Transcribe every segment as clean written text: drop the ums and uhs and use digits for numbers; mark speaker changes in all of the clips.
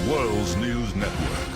Speaker 1: world's news network.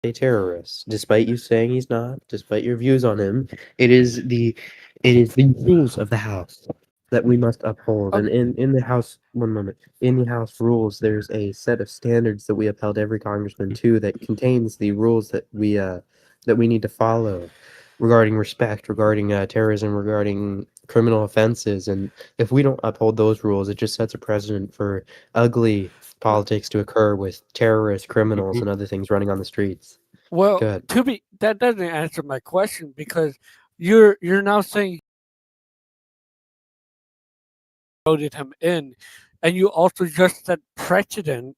Speaker 2: a terrorist, despite you saying he's not, despite your views on him. It is the rules of the House that we must uphold.
Speaker 3: Um,
Speaker 2: And in the House, one moment, in the House rules, there's a set of standards that we upheld every congressman to that contains the rules that we need to follow regarding respect, regarding terrorism, regarding criminal offenses. And if we don't uphold those rules, it just sets a precedent for ugly politics to occur with terrorists, criminals,
Speaker 4: Mhm.
Speaker 2: and other things running on the streets.
Speaker 3: well,
Speaker 2: Go ahead.
Speaker 3: that doesn't answer my question because you're now saying voted him in, and you also just set precedent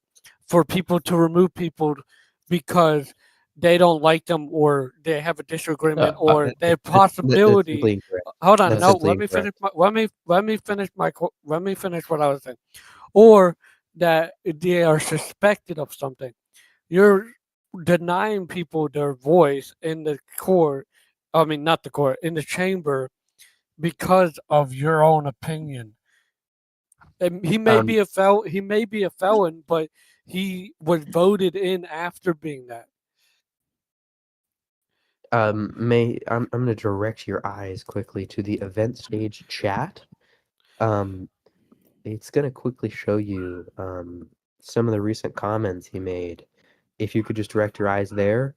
Speaker 3: for people to remove people because they don't like them or they have a disagreement
Speaker 4: Yeah,
Speaker 3: or their
Speaker 2: That's
Speaker 3: possibility.
Speaker 2: simply incorrect.
Speaker 3: Hold on,
Speaker 2: That's
Speaker 3: no,
Speaker 2: simply
Speaker 3: let me finish.
Speaker 2: incorrect.
Speaker 3: Let me finish what I was saying. Or that they are suspected of something. You're denying people their voice in the court. I mean, not the court, in the chamber because of your own opinion. And
Speaker 2: Um,
Speaker 3: he may be a felon, but he was voted in after being that.
Speaker 2: I'm gonna direct your eyes quickly to the event stage chat. Um, it's gonna quickly show you some of the recent comments he made. If you could just direct your eyes there.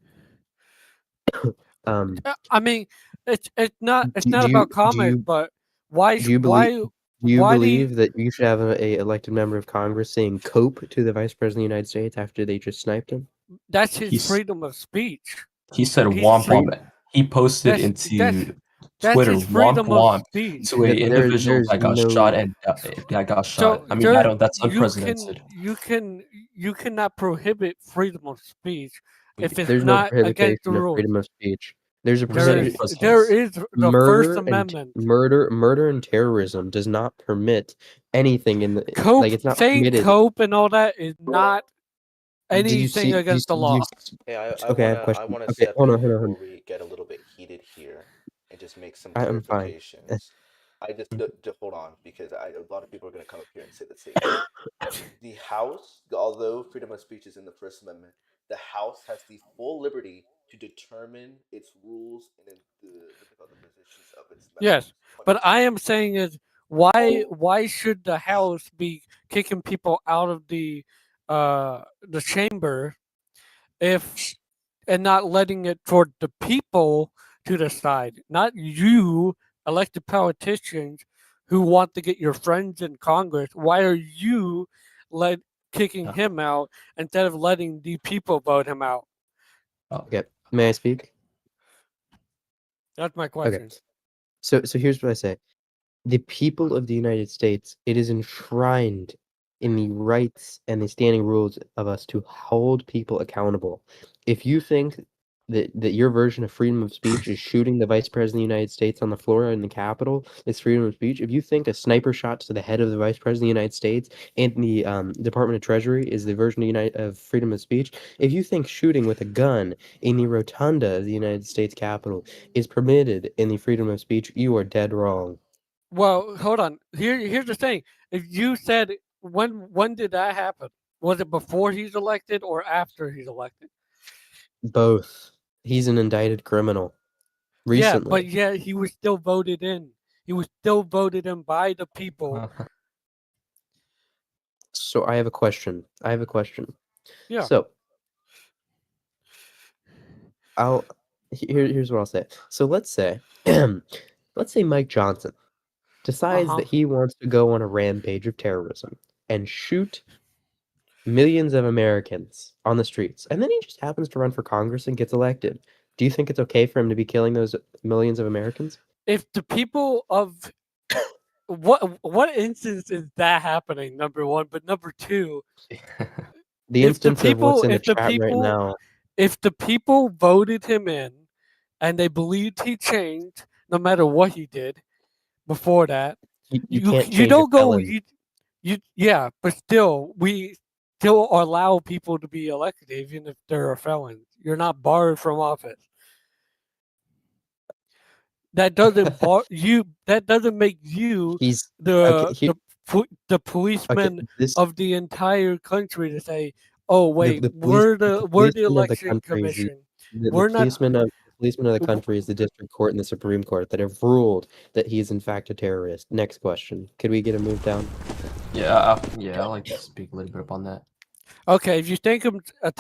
Speaker 2: Um,
Speaker 3: I mean, it's
Speaker 2: do,
Speaker 3: not
Speaker 2: do you
Speaker 3: about
Speaker 2: do
Speaker 3: comments,
Speaker 2: you
Speaker 3: but why
Speaker 2: do you believe do you
Speaker 3: why do you,
Speaker 2: believe that you should have a elected member of Congress saying "cope" to the Vice President of the United States after they just sniped him?
Speaker 3: that's his
Speaker 4: he's
Speaker 3: freedom of speech.
Speaker 4: he said
Speaker 3: He's
Speaker 4: womp
Speaker 2: Free.
Speaker 4: womp. He posted
Speaker 3: that's
Speaker 4: into
Speaker 3: that's
Speaker 4: Twitter
Speaker 3: his
Speaker 4: womp
Speaker 3: freedom of
Speaker 4: womp
Speaker 3: speech.
Speaker 4: to a individual
Speaker 2: There's
Speaker 4: that got shot
Speaker 2: no.
Speaker 4: and that got shot.
Speaker 3: So
Speaker 4: I mean, I
Speaker 3: there
Speaker 4: don't. That's unprecedented.
Speaker 3: you cannot prohibit freedom of speech if it's
Speaker 2: There's no
Speaker 3: not against the
Speaker 2: prohibition of
Speaker 3: rules.
Speaker 2: freedom of speech. There's a
Speaker 4: Who said
Speaker 2: percentage.
Speaker 3: There
Speaker 4: unprecedented?
Speaker 3: is the First
Speaker 2: Murder and
Speaker 3: Amendment.
Speaker 2: murder and terrorism does not permit anything in the
Speaker 3: Cope
Speaker 2: like. It's not
Speaker 3: saying
Speaker 2: permitted.
Speaker 3: cope and all that is not
Speaker 2: Did you
Speaker 3: anything
Speaker 2: see? Do you,
Speaker 3: against the
Speaker 2: do you,
Speaker 3: law.
Speaker 5: Hey, I
Speaker 2: okay, I have a
Speaker 5: wanna I
Speaker 2: question.
Speaker 5: wanna
Speaker 2: Okay,
Speaker 5: step
Speaker 2: hold on,
Speaker 5: in
Speaker 2: hold on, hold
Speaker 5: before
Speaker 2: on.
Speaker 5: we get a little bit heated here, and just make some
Speaker 2: I'm fine.
Speaker 5: clarifications. I just hold on because a lot of people are gonna come up here and say the same thing. The House, although freedom of speech is in the First Amendment, the House has the full liberty to determine its rules and what they call the positions of its
Speaker 3: Yes,
Speaker 5: members. Point
Speaker 3: but
Speaker 5: blank.
Speaker 3: I am saying is why should the House be kicking people out of the chamber if and not letting it toward the people to decide, not you elected politicians who want to get your friends in Congress. Why are you let kicking
Speaker 4: Uh,
Speaker 3: him out instead of letting the people vote him out?
Speaker 4: oh,
Speaker 2: Okay, may I speak?
Speaker 3: That's my
Speaker 2: Okay,
Speaker 3: question.
Speaker 2: so here's what I say. The people of the United States, it is enshrined in the rights and the standing rules of us to hold people accountable. If you think that your version of freedom of speech is shooting the Vice President of the United States on the floor in the Capitol is freedom of speech, if you think a sniper shot to the head of the Vice President of the United States and the Department of Treasury is the version of freedom of speech, if you think shooting with a gun in the rotunda of the United States Capitol is permitted in the freedom of speech, you are dead wrong.
Speaker 3: Well, hold on. Here's the thing. If you said when did that happen? Was it before he's elected or after he's elected?
Speaker 2: Both. He's an indicted criminal.
Speaker 3: Yeah, but
Speaker 2: Recently.
Speaker 3: yeah, he was still voted in. He was still voted in by the people.
Speaker 2: So I have a question. I have a question.
Speaker 3: Yeah.
Speaker 2: So I'll here's what I'll say. So let's say Mike Johnson
Speaker 3: Uh
Speaker 2: decides
Speaker 3: huh.
Speaker 2: that he wants to go on a rampage of terrorism and shoot millions of Americans on the streets, and then he just happens to run for Congress and gets elected. Do you think it's okay for him to be killing those millions of Americans?
Speaker 3: If the people of what instance is that happening? Number one, but number two,
Speaker 2: The instance of what's in the
Speaker 3: if the
Speaker 2: chat right
Speaker 3: people
Speaker 2: now,
Speaker 3: if the people voted him in and they believed he changed, no matter what he did before that,
Speaker 2: you can't
Speaker 3: you
Speaker 2: change a
Speaker 3: don't go
Speaker 2: felon.
Speaker 3: you yeah, but still we still allow people to be elected even if they're a felon. You're not barred from office. That doesn't bar you. That doesn't make you
Speaker 2: He's okay.
Speaker 3: the policeman
Speaker 2: This
Speaker 3: of the entire country to say, Oh wait,
Speaker 2: the police the
Speaker 3: we're the
Speaker 2: policeman of the
Speaker 3: election
Speaker 2: country is
Speaker 3: commission.
Speaker 2: the
Speaker 3: We're not.
Speaker 2: policeman of the country is the district court and the Supreme Court that have ruled that he is in fact a terrorist. Next question. Could we get a move down?
Speaker 4: Yeah, I like to speak a little bit upon that.
Speaker 3: Okay, if you think him a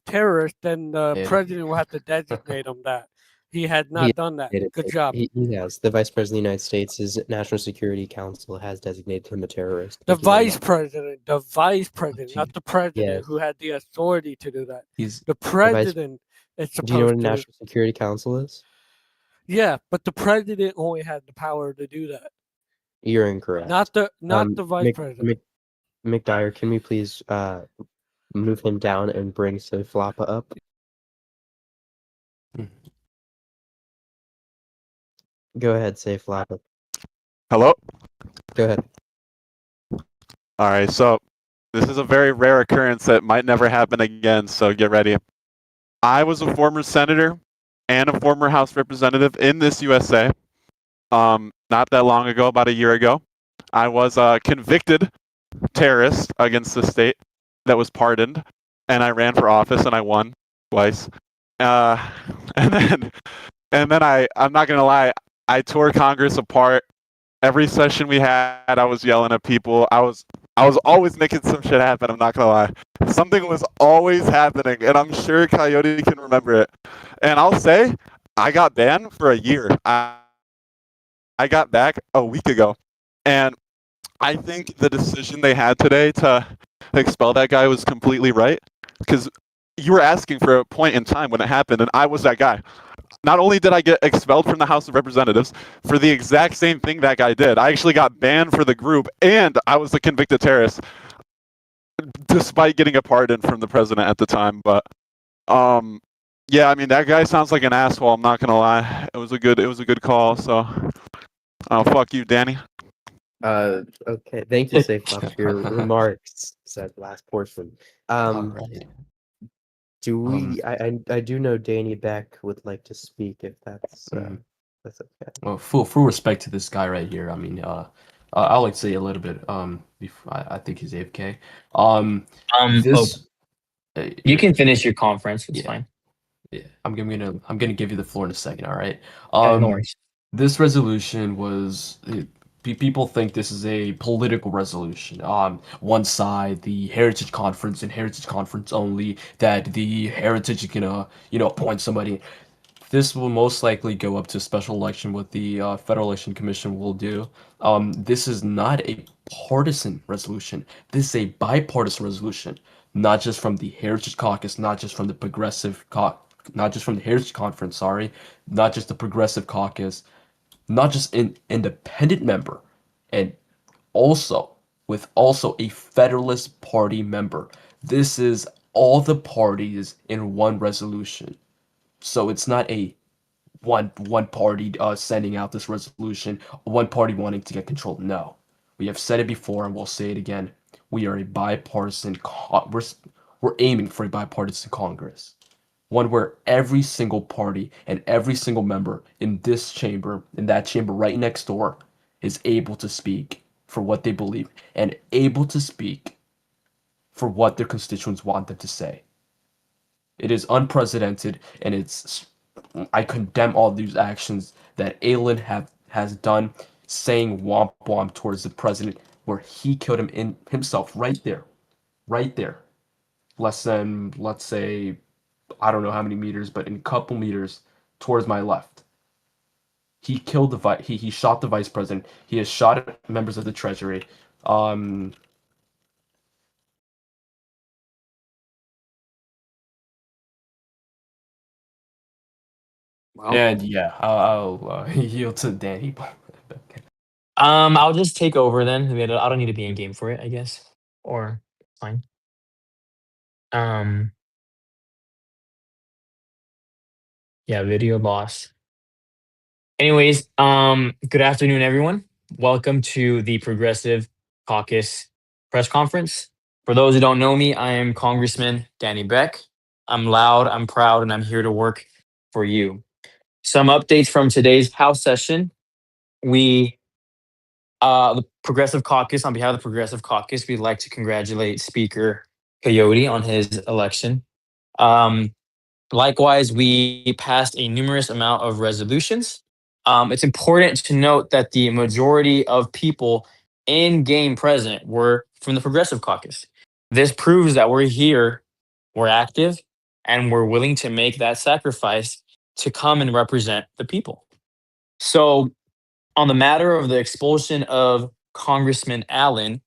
Speaker 3: terrorist, then the
Speaker 4: Yeah.
Speaker 3: president will have to designate him that. He had
Speaker 2: He
Speaker 3: not done that.
Speaker 2: designated
Speaker 3: Good
Speaker 2: him.
Speaker 3: job.
Speaker 2: He has. The Vice President of the United States' National Security Council has designated him a terrorist.
Speaker 3: The
Speaker 2: Thank you very
Speaker 3: vice
Speaker 2: much.
Speaker 3: president, the vice president, not the president
Speaker 2: Yes.
Speaker 3: who had the authority to do that.
Speaker 4: He's
Speaker 3: The president is
Speaker 2: Do you know what a
Speaker 3: supposed to.
Speaker 2: National Security Council is?
Speaker 3: Yeah, but the president only had the power to do that.
Speaker 2: You're incorrect.
Speaker 3: Not the vice president.
Speaker 2: McDyer, can we please move him down and bring Floppa up?
Speaker 4: Mm.
Speaker 2: Go ahead, Floppa.
Speaker 6: Hello?
Speaker 2: Go ahead.
Speaker 6: All right, so this is a very rare occurrence that might never happen again, so get ready. I was a former senator and a former House representative in this USA. Not that long ago, about a year ago. I was a convicted terrorist against the state that was pardoned, and I ran for office and I won twice. And then I'm not gonna lie, I tore Congress apart. Every session we had, I was yelling at people. I was always making some shit happen. I'm not gonna lie. Something was always happening, and I'm sure Coyote can remember it. And I'll say, I got banned for a year. I got back a week ago, and I think the decision they had today to expel that guy was completely right, because you were asking for a point in time when it happened, and I was that guy. Not only did I get expelled from the House of Representatives for the exact same thing that guy did, I actually got banned for the group, and I was a convicted terrorist, despite getting a pardon from the president at the time. But yeah, I mean, that guy sounds like an asshole. I'm not gonna lie. It was a good call. So, fuck you, Danny.
Speaker 2: Okay. Thank you, Floppa, for your remarks. That last portion.
Speaker 4: alright.
Speaker 2: Do we? I do know Danny Beck would like to speak if that's
Speaker 4: Mhm.
Speaker 2: that's okay.
Speaker 4: Well, full respect to this guy right here. I mean, I'll like to say a little bit. Before, I think he's AFK. This
Speaker 7: You can finish your conference. It's
Speaker 4: Yeah.
Speaker 7: fine.
Speaker 4: Yeah, I'm gonna give you the floor in a second. All right.
Speaker 7: Yeah, no worries.
Speaker 4: This resolution was. People think this is a political resolution. One side, the Heritage Conference and Heritage Conference only, that the Heritage is gonna, appoint somebody. This will most likely go up to special election, what the Federal Election Commission will do. This is not a partisan resolution. This is a bipartisan resolution, not just from the Heritage Caucus, not just from the not just from the Heritage Conference, sorry, not just the Progressive Caucus, not just an independent member, and also a Federalist Party member. This is all the parties in one resolution. So it's not a one party sending out this resolution, one party wanting to get control. No, we have said it before and we'll say it again. We are a bipartisan. We're aiming for a bipartisan Congress, one where every single party and every single member in this chamber, in that chamber right next door, is able to speak for what they believe and able to speak for what their constituents want them to say. It is unprecedented, and I condemn all these actions that Aylin has done, saying womp womp towards the president, where he killed him himself right there, less than, let's say, I don't know how many meters, but in a couple meters towards my left. He killed he shot the vice president. He has shot members of the treasury.
Speaker 7: Well,
Speaker 4: And yeah, I'll yield to Danny.
Speaker 7: I'll just take over then. I mean, I don't need to be in game for it, I guess. Or fine. Yeah, video loss. Anyways, good afternoon, everyone. Welcome to the Progressive Caucus press conference. For those who don't know me, I am Congressman Danny Beck. I'm loud, I'm proud, and I'm here to work for you. Some updates from today's House session. The Progressive Caucus, on behalf of the Progressive Caucus, we'd like to congratulate Speaker Coyote on his election. Um, Likewise, we passed a numerous amount of resolutions. It's important to note that the majority of people in game present were from the Progressive Caucus. This proves that we're here, we're active, and we're willing to make that sacrifice to come and represent the people. So, on the matter of the expulsion of Congressman Allen,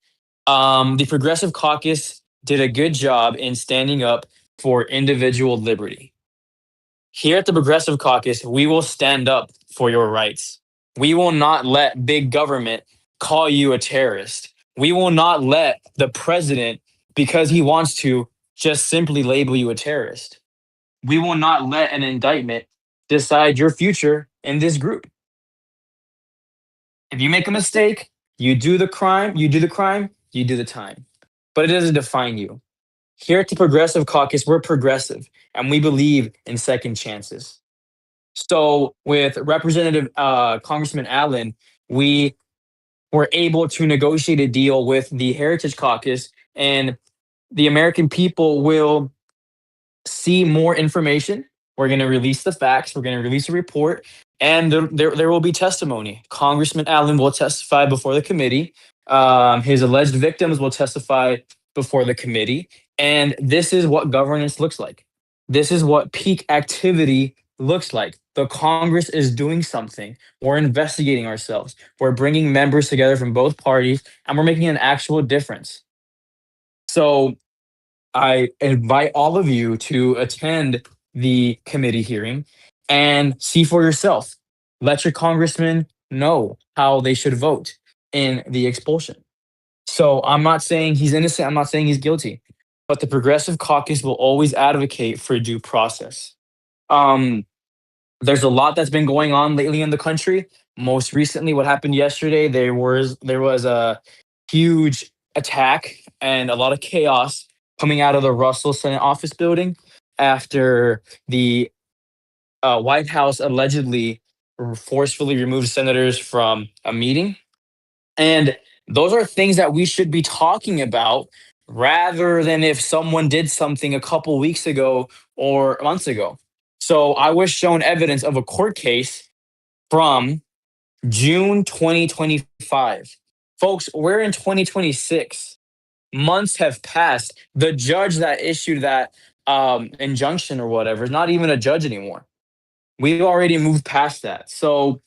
Speaker 7: the Progressive Caucus did a good job in standing up for individual liberty. Here at the Progressive Caucus, we will stand up for your rights. We will not let big government call you a terrorist. We will not let the president, because he wants to, just simply label you a terrorist. We will not let an indictment decide your future in this group. If you make a mistake, you do the crime, you do the crime, you do the time. But it doesn't define you. Here at the Progressive Caucus, we're progressive and we believe in second chances. So, with Representative Congressman Allen, we were able to negotiate a deal with the Heritage Caucus, and the American people will see more information. We're going to release the facts. We're going to release a report, and there will be testimony. Congressman Allen will testify before the committee. His alleged victims will testify before the committee. And this is what governance looks like. This is what peak activity looks like. The Congress is doing something. We're investigating ourselves. We're bringing members together from both parties, and we're making an actual difference. So I invite all of you to attend the committee hearing and see for yourself. Let your congressman know how they should vote in the expulsion. So I'm not saying he's innocent. I'm not saying he's guilty, but the Progressive Caucus will always advocate for due process. There's a lot that's been going on lately in the country. Most recently, what happened yesterday, there was a huge attack and a lot of chaos coming out of the Russell Senate office building after the White House allegedly forcefully removed senators from a meeting. And those are things that we should be talking about rather than if someone did something a couple weeks ago or months ago. So I was shown evidence of a court case from June 2025. Folks, we're in 2026. Months have passed. The judge that issued that injunction or whatever is not even a judge anymore. We've already moved past that. So,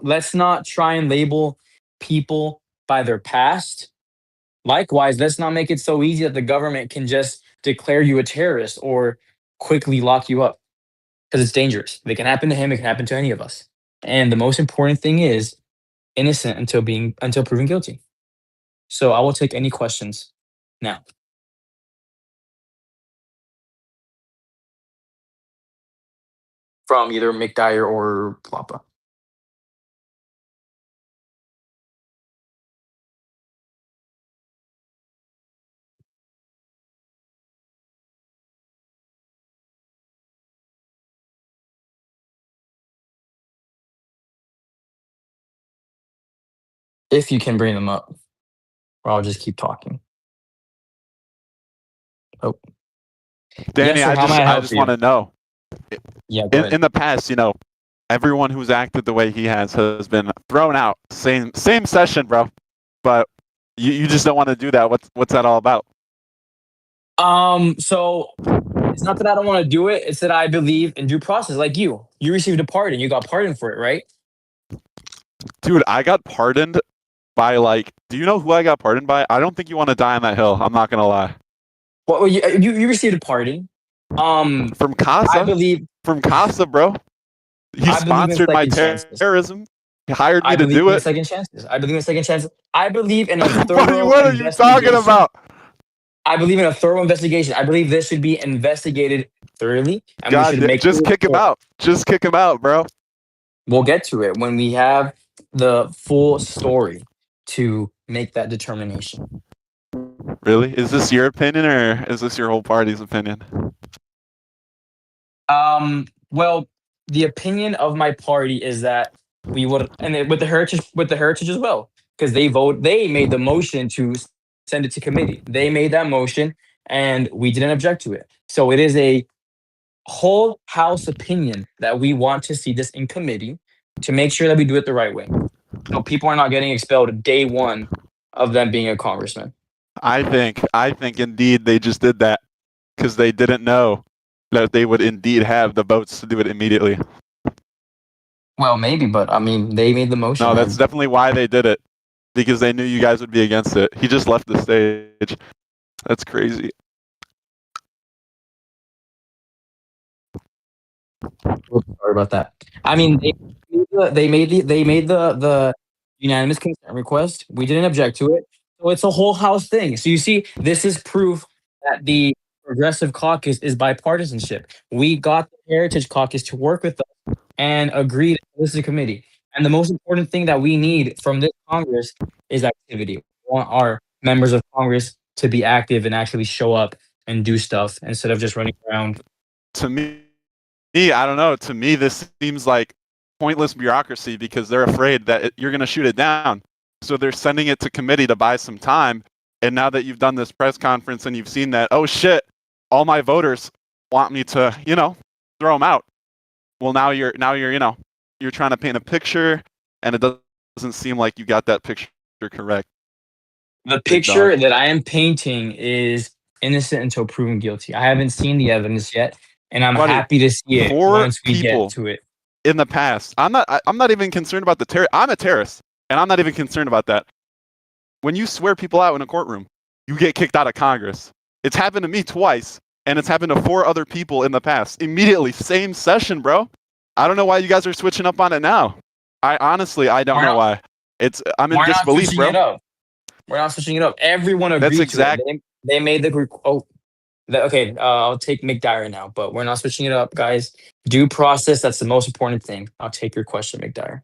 Speaker 7: let's not try and label people by their past. Likewise, let's not make it so easy that the government can just declare you a terrorist or quickly lock you up because it's dangerous. It can happen to him, it can happen to any of us. And the most important thing is innocent until proven guilty. So I will take any questions now. From either McDyer or Plapa. If you can bring them up, or I'll just keep talking. Oh,
Speaker 6: Danny,
Speaker 7: Yes, sir, how may I
Speaker 6: I
Speaker 7: help
Speaker 6: just
Speaker 7: you?
Speaker 6: want to know.
Speaker 7: Yeah, go
Speaker 6: In
Speaker 7: ahead.
Speaker 6: the past, everyone who's acted the way he has been thrown out. Same session, bro. But you just don't want to do that. What's that all about?
Speaker 7: So it's not that I don't want to do it, it's that I believe in due process. Like you. You received a pardon. You got pardoned for it, right?
Speaker 6: Dude, I got pardoned by do you know who I got pardoned by? I don't think you want to die on that hill. I'm not gonna lie.
Speaker 7: Well, you received a pardon.
Speaker 6: From Casa.
Speaker 7: I believe
Speaker 6: From Casa, bro. He
Speaker 7: I believe in
Speaker 6: sponsored my
Speaker 7: second chances.
Speaker 6: terrorism. He hired me
Speaker 7: I
Speaker 6: to
Speaker 7: believe
Speaker 6: do
Speaker 7: in
Speaker 6: it.
Speaker 7: second chances. I believe in second chances. I believe in a
Speaker 6: Buddy,
Speaker 7: thorough
Speaker 6: what are you talking
Speaker 7: investigation.
Speaker 6: about?
Speaker 7: I believe in a thorough investigation. I believe this should be investigated thoroughly, and we
Speaker 6: God,
Speaker 7: should make
Speaker 6: just
Speaker 7: a
Speaker 6: kick him
Speaker 7: report.
Speaker 6: out. Just kick him out, bro.
Speaker 7: We'll get to it when we have the full story to make that determination.
Speaker 6: Really? Is this your opinion or is this your whole party's opinion?
Speaker 7: Well, the opinion of my party is that we would, and with the heritage as well, because they made the motion to send it to committee. They made that motion, and we didn't object to it. So it is a whole House opinion that we want to see this in committee to make sure that we do it the right way. So people are not getting expelled day one of them being a congressman.
Speaker 6: I think indeed they just did that because they didn't know that they would indeed have the votes to do it immediately.
Speaker 7: Well, maybe, but I mean, they made the motion.
Speaker 6: No, that's definitely why they did it, because they knew you guys would be against it. He just left the stage. That's crazy.
Speaker 7: Sorry about that. I mean, they made the unanimous consent request. We didn't object to it, so it's a whole House thing. So you see, this is proof that the Progressive Caucus is bipartisanship. We got the Heritage Caucus to work with us and agree to this is a committee. And the most important thing that we need from this Congress is activity. We want our members of Congress to be active and actually show up and do stuff instead of just running around.
Speaker 6: To me, I don't know. To me, this seems like pointless bureaucracy because they're afraid that you're going to shoot it down. So they're sending it to committee to buy some time. And now that you've done this press conference and you've seen that, oh shit, all my voters want me to, throw them out. Well, now you're, you're trying to paint a picture, and it doesn't seem like you got that picture correct.
Speaker 7: The picture that I am painting is innocent until proven guilty. I haven't seen the evidence yet, and I'm happy to see it once we get to it.
Speaker 6: In the past, I'm not even concerned about the terror. I'm a terrorist, and I'm not even concerned about that. When you swear people out in a courtroom, you get kicked out of Congress. It's happened to me twice, and it's happened to 4 other people in the past. Immediately, same session, bro. I don't know why you guys are switching up on it now. I don't know why. I'm in disbelief, bro.
Speaker 7: We're not switching it up. Everyone agreed to it. They made the okay. I'll take McDyer now, but we're not switching it up, guys. Due process. That's the most important thing. I'll take your question, McDyer.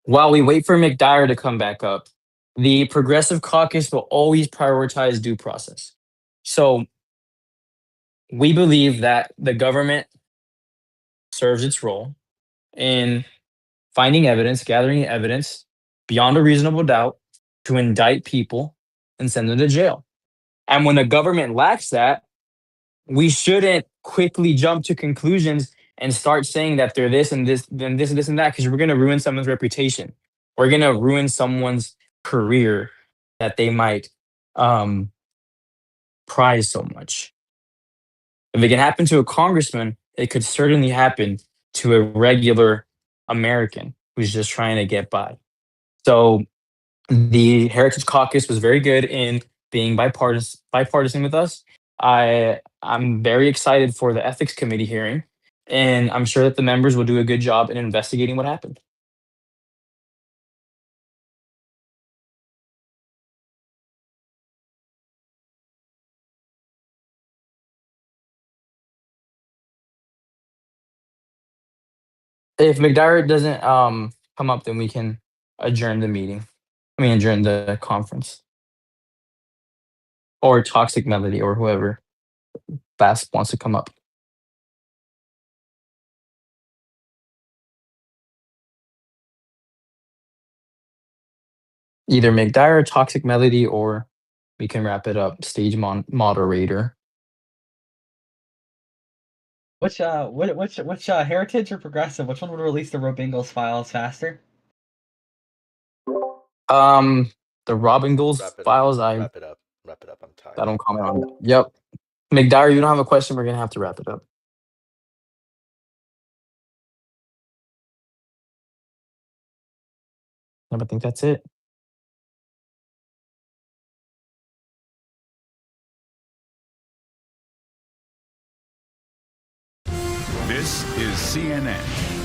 Speaker 7: While we wait for McDyer to come back up, the Progressive Caucus will always prioritize due process. So we believe that the government serves its role in finding evidence, gathering evidence beyond a reasonable doubt to indict people and send them to jail. And when the government lacks that, we shouldn't quickly jump to conclusions and start saying that they're this and this, then this and this and that, because we're going to ruin someone's reputation. We're going to ruin someone's career that they might prize so much. If it can happen to a congressman, it could certainly happen to a regular American who's just trying to get by. So the Heritage Caucus was very good in being bipartisan with us. I'm very excited for the Ethics Committee hearing, and I'm sure that the members will do a good job in investigating what happened. If McDyer doesn't come up, then we can adjourn the meeting. Adjourn the conference. Or Toxic Melody or whoever fast wants to come up. Either McDyer, Toxic Melody, or we can wrap it up. Stage moderator.
Speaker 8: Which Heritage or Progressive? Which one would release the Robingles files faster?
Speaker 7: The Rob Ingalls files.
Speaker 5: Wrap it up. I'm tired.
Speaker 7: I don't comment on that. Yep. McDyer, you don't have a question. We're gonna have to wrap it up. I think that's it.
Speaker 1: This is CNN,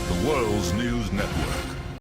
Speaker 1: the world's news network.